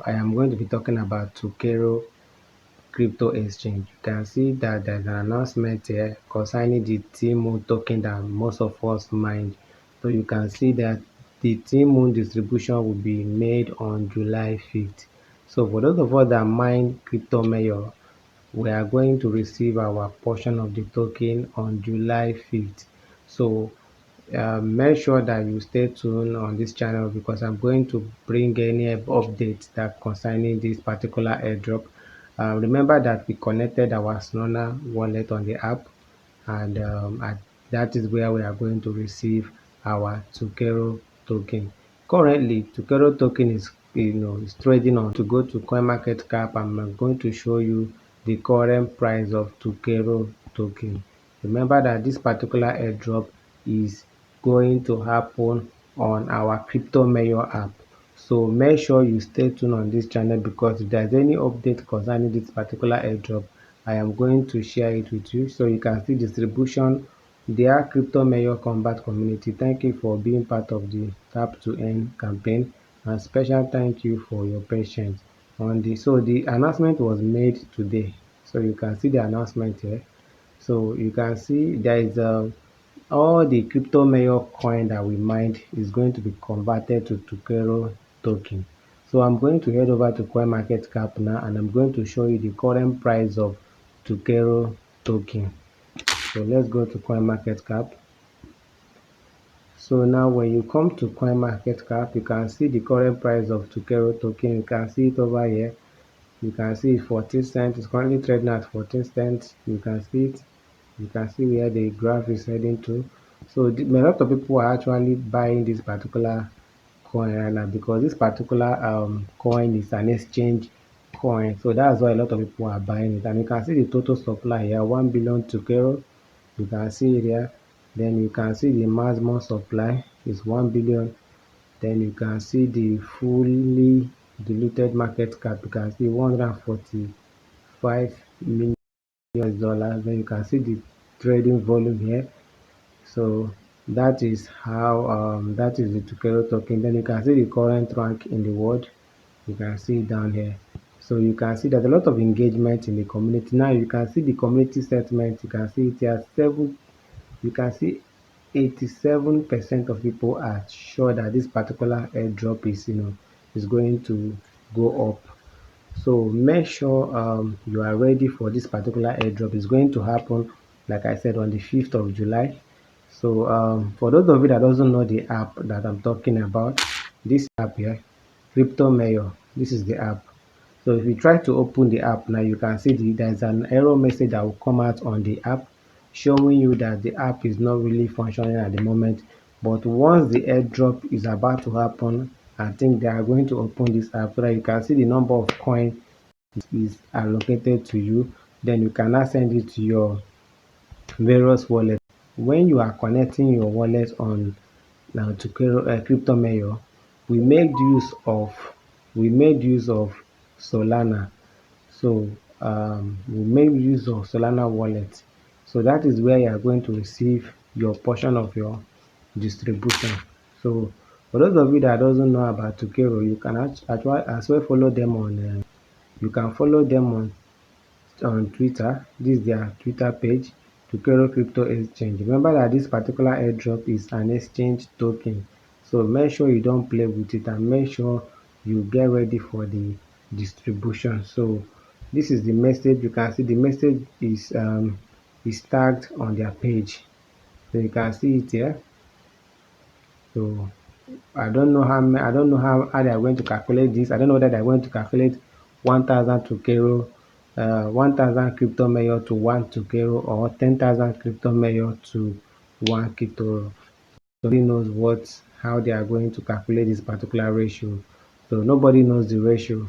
I am going to be talking about Tukero crypto exchange. You can see that there's an announcement here concerning the TMOON token that most of us mined. So you can see that the TMOON distribution will be made on July 5th. So for those of us that mine Crypto Mayor, we are going to receive our portion of the token on July 5th. So make sure that you stay tuned on this channel because I'm going to bring any updates that concerning this particular airdrop. Remember that we connected our Solana wallet on the app, and that is where we are going to receive our Tukero token. Currently, Tukero token is trading on. To go to CoinMarketCap, I'm going to show you the current price of Tukero token. Remember that this particular airdrop is going to happen on our Crypto Mayor app. So make sure you stay tuned on this channel because if there's any update concerning this particular airdrop, I am going to share it with you so you can see distribution. Dear Crypto Mayor Combat community, thank you for being part of the Tap to Earn campaign, and special thank you for your patience on the. So the announcement was made today, so you can see the announcement here. So you can see there is all the Crypto Mayor coin that we mined is going to be converted to Tukero token. So I'm going to head over to CoinMarketCap now, and I'm going to show you the current price of Tukero token. So let's go to CoinMarketCap. So now when you come to CoinMarketCap, you can see the current price of Tukero token. You can see it over here. You can see 14 cents. It's currently trading at 14 cents. You can see it. You can see where the graph is heading to. So a lot of people are actually buying this particular coin right now because this particular coin is an exchange coin. So that's why a lot of people are buying it. And you can see the total supply here, 1 billion Tukero. You can see it here. Then you can see the maximum supply is 1 billion. Then you can see the fully diluted market cap. You can see 145 million dollars. Then you can see the trading volume here. So that is how that is the Tukero token. Then you can see the current rank in the world. You can see it down here. So you can see there's a lot of engagement in the community. Now you can see the community sentiment. You can see it here. You can see 87% of people are sure that this particular airdrop is going to go up. So make sure you are ready for this particular airdrop. It's going to happen, like I said, on the 5th of July. So for those of you that doesn't know the app that I'm talking about, this app here, Crypto Mayor, this is the app. So if you try to open the app now, you can see there's an error message that will come out on the app showing you that the app is not really functioning at the moment. But once the airdrop is about to happen, I think they are going to open this app so that you can see the number of coins is allocated to you. Then you can now send it to your various wallets. When you are connecting your wallet on now to Crypto Mayor, we made use of we made use of Solana. So we made use of Solana wallet. So that is where you are going to receive your portion of your distribution. So for those of you that doesn't know about Tukero, you can actually as well follow them on. You can follow them on Twitter. This is their Twitter page, Tukero Crypto Exchange. Remember that this particular airdrop is an exchange token. So make sure you don't play with it and make sure you get ready for the distribution. So this is the message. You can see the message is tagged on their page. So you can see it here. So I don't know how they are going to calculate this. I don't know whether they are going to calculate 1,000 Tukero, 1,000 Crypto Mayor to 1 Tukero, or 10,000 Crypto Mayor to 1 Kitoro. Nobody knows how they are going to calculate this particular ratio. So nobody knows the ratio.